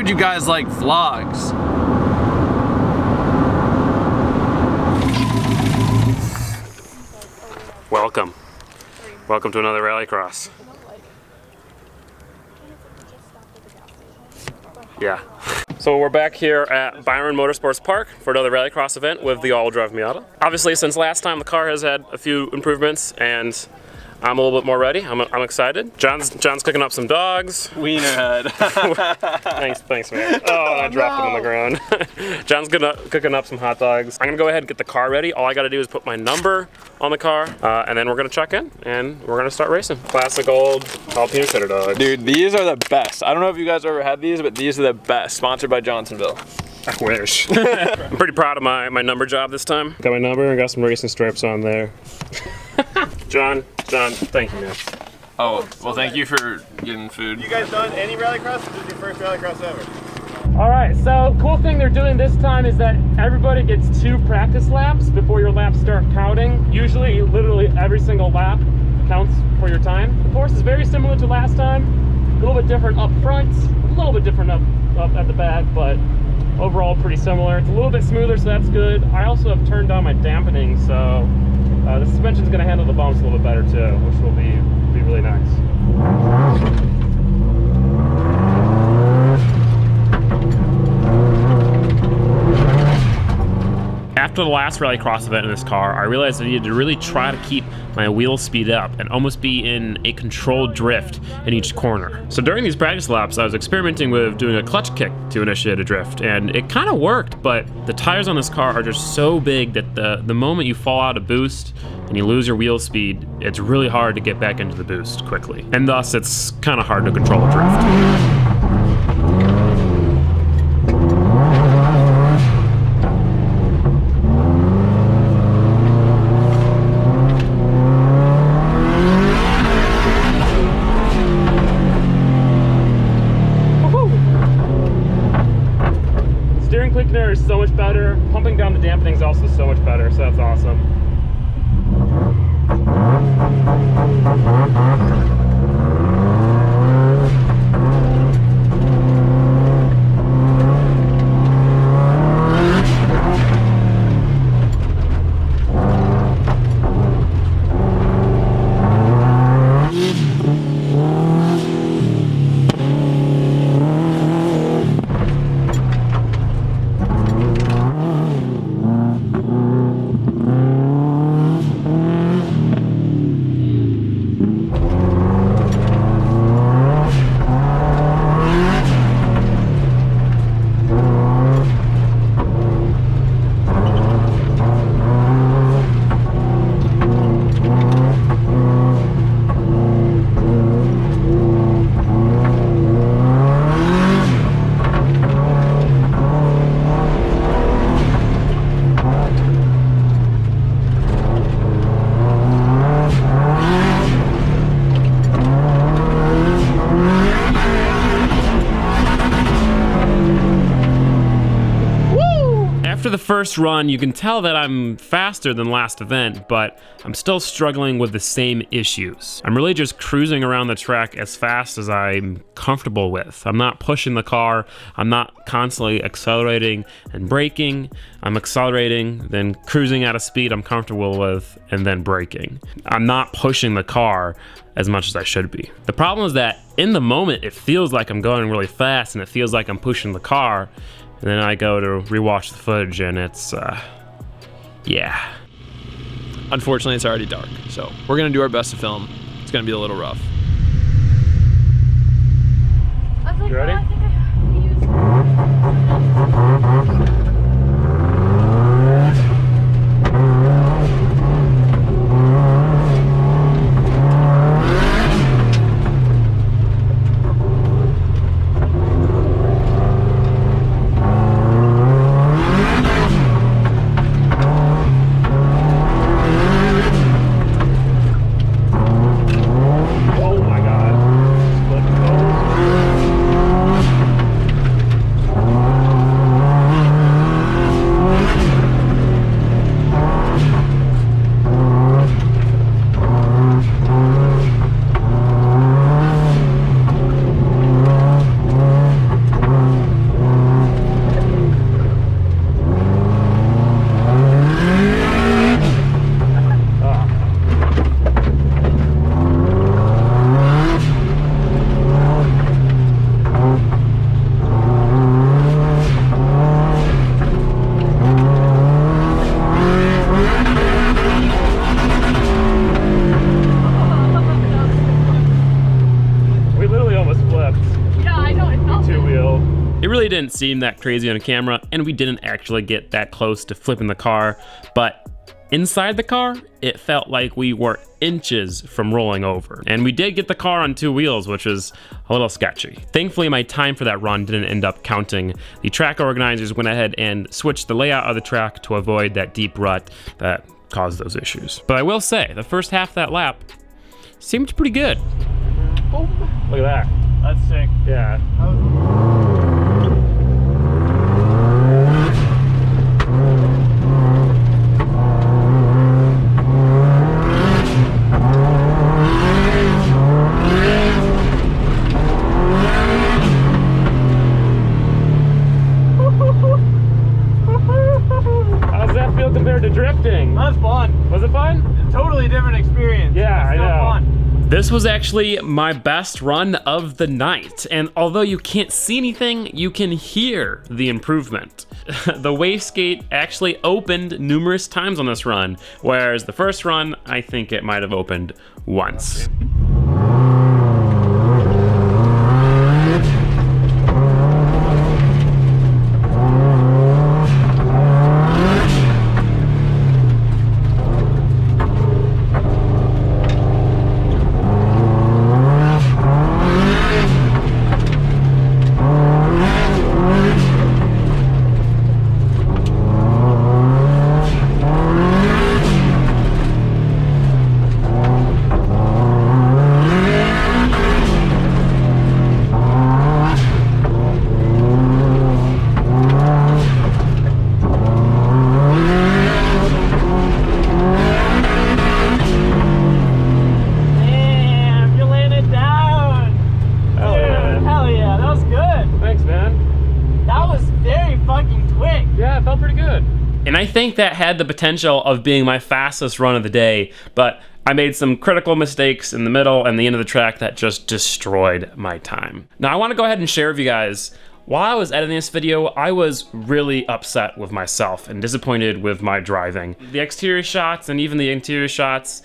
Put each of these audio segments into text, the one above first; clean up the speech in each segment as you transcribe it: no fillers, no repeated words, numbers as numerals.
heard you guys like vlogs. Welcome. Welcome to another Rallycross. Yeah. So we're back here at Byron Motorsports Park for another Rallycross event with the all-wheel drive Miata. Obviously, since last time, the car has had a few improvements, and I'm a little bit more ready. I'm excited. John's cooking up some dogs. Wiener head. Thanks, man. Oh, I dropped him on the ground. John's cooking up some hot dogs. I'm gonna go ahead and get the car ready. All I gotta do is put my number on the car, and then we're gonna check in, and we're gonna start racing. Classic old Alpine Critter dogs. Dude, these are the best. I don't know if you guys ever had these, but these are the best. Sponsored by Johnsonville. I wish. I'm pretty proud of my number job this time. Got my number and got some racing stripes on there. John, thank you, man. Oh, well, thank you for getting food. You guys done any rallycross, or this is your first rallycross ever? All right, so cool thing they're doing this time is that everybody gets 2 practice laps before your laps start counting. Usually, literally every single lap counts for your time. The course is very similar to last time. A little bit different up front, a little bit different up at the back, but overall pretty similar. It's a little bit smoother, so that's good. I also have turned on my dampening, so the suspension's gonna handle the bumps a little bit better too, which will be really nice. After the last Rallycross event in this car, I realized I needed to really try to keep my wheel speed up and almost be in a controlled drift in each corner. So during these practice laps, I was experimenting with doing a clutch kick to initiate a drift, and it kind of worked, but the tires on this car are just so big that the moment you fall out of boost and you lose your wheel speed, it's really hard to get back into the boost quickly. And thus, it's kind of hard to control a drift. Clickener is so much better. Pumping down the dampening is also so much better, so that's awesome. After the first run, you can tell that I'm faster than last event, but I'm still struggling with the same issues. I'm really just cruising around the track as fast as I'm comfortable with. I'm not pushing the car, I'm not constantly accelerating and braking. I'm accelerating, then cruising at a speed I'm comfortable with, and then braking. I'm not pushing the car as much as I should be. The problem is that in the moment, it feels like I'm going really fast and it feels like I'm pushing the car. And then I go to rewatch the footage and it's, yeah. Unfortunately, it's already dark, so we're gonna do our best to film. It's gonna be a little rough. You ready? really didn't seem that crazy on camera, and we didn't actually get that close to flipping the car, but inside the car, it felt like we were inches from rolling over. And we did get the car on 2 wheels, which is a little sketchy. Thankfully, my time for that run didn't end up counting. The track organizers went ahead and switched the layout of the track to avoid that deep rut that caused those issues. But I will say, the first half of that lap seemed pretty good. Oh, Look at that. that's sick. Yeah. How's that feel compared to drifting? That was fun. Was it fun? Totally different experience. Yeah, I Still know. Fun. This was actually my best run of the night, and although you can't see anything, you can hear the improvement. The wastegate actually opened numerous times on this run, whereas the first run, I think it might have opened once. And I think that had the potential of being my fastest run of the day, but I made some critical mistakes in the middle and the end of the track that just destroyed my time. Now I want to go ahead and share with you guys, while I was editing this video, I was really upset with myself and disappointed with my driving. The exterior shots and even the interior shots,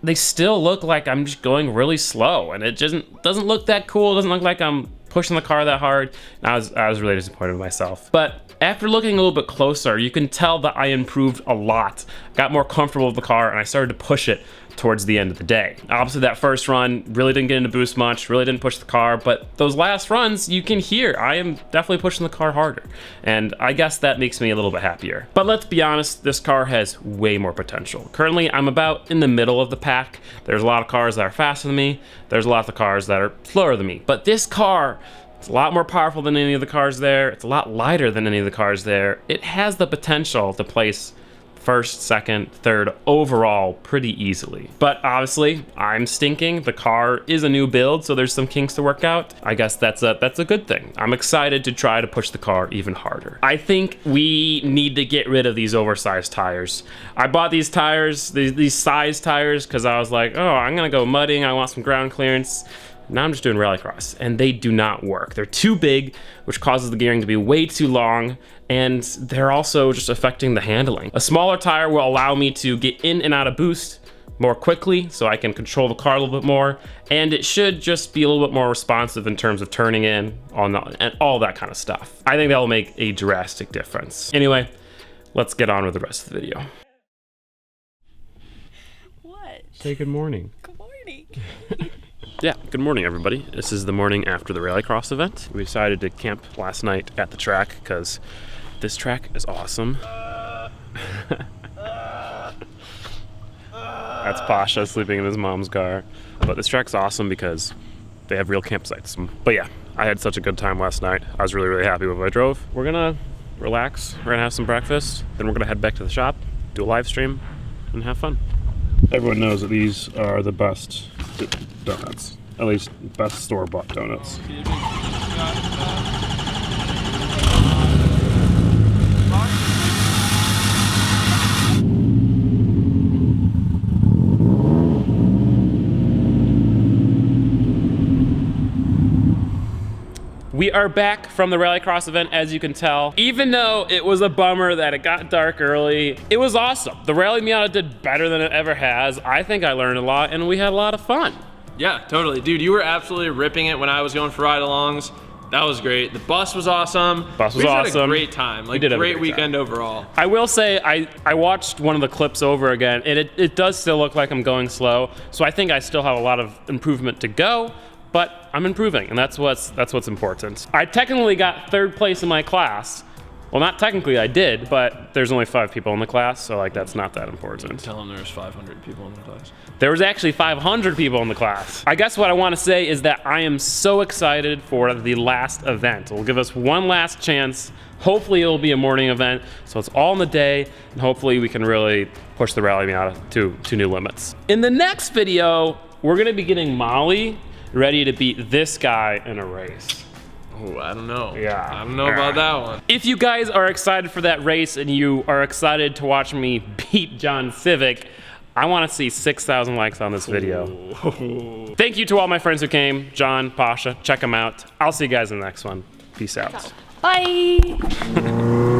they still look like I'm just going really slow, and it just doesn't look that cool. It doesn't look like I'm pushing the car that hard. And I was really disappointed with myself. But after looking a little bit closer, you can tell that I improved a lot, got more comfortable with the car, and I started to push it towards the end of the day. Obviously that first run really didn't get into boost much, really didn't push the car, but those last runs you can hear I am definitely pushing the car harder, and I guess that makes me a little bit happier. But let's be honest, this car has way more potential. Currently I'm about in the middle of the pack. There's a lot of cars that are faster than me, there's a lot of cars that are slower than me, but this car, it's a lot more powerful than any of the cars there, it's a lot lighter than any of the cars there. It has the potential to place first, second, third overall pretty easily. But obviously, I'm stinking. The car is a new build, so there's some kinks to work out. I guess that's a good thing. I'm excited to try to push the car even harder. I think we need to get rid of these oversized tires. I bought these tires, these size tires, because I was like, oh, I'm gonna go mudding, I want some ground clearance. Now I'm just doing rallycross, and they do not work. They're too big, which causes the gearing to be way too long, and they're also just affecting the handling. A smaller tire will allow me to get in and out of boost more quickly, so I can control the car a little bit more, and it should just be a little bit more responsive in terms of turning in and all that kind of stuff. I think that will make a drastic difference. Anyway, let's get on with the rest of the video. What? Say good morning. Good morning. Yeah, good morning everybody. This is the morning after the Rallycross event. We decided to camp last night at the track because this track is awesome. That's Pasha sleeping in his mom's car. But this track's awesome because they have real campsites. But yeah, I had such a good time last night. I was really, really happy with what I drove. We're gonna relax, we're gonna have some breakfast, then we're gonna head back to the shop, do a live stream, and have fun. Everyone knows that these are the best donuts. At least best store-bought donuts. We are back from the Rallycross event, as you can tell. Even though it was a bummer that it got dark early, it was awesome. The Rally Miata did better than it ever has. I think I learned a lot, and we had a lot of fun. Yeah, totally. Dude, you were absolutely ripping it when I was going for ride-alongs. That was great. The bus was awesome. Bus was we just awesome. Had a great time. Like, did have a great great weekend overall. I will say, I watched one of the clips over again, and it does still look like I'm going slow. So I think I still have a lot of improvement to go, but I'm improving, and that's what's important. I technically got 3rd place in my class. Well, not technically I did, but there's only 5 people in the class, so like that's not that important. Tell them there's 500 people in the class. There was actually 500 people in the class. I guess what I want to say is that I am so excited for the last event. It'll give us one last chance. Hopefully it'll be a morning event, so it's all in the day, and hopefully we can really push the Rally Miata to new limits. In the next video, we're gonna be getting Molly ready to beat this guy in a race. Oh, I don't know. Yeah. I don't know about that one. If you guys are excited for that race and you are excited to watch me beat John Civic, I want to see 6,000 likes on this video. Thank you to all my friends who came. John, Pasha, check them out. I'll see you guys in the next one. Peace out. Bye.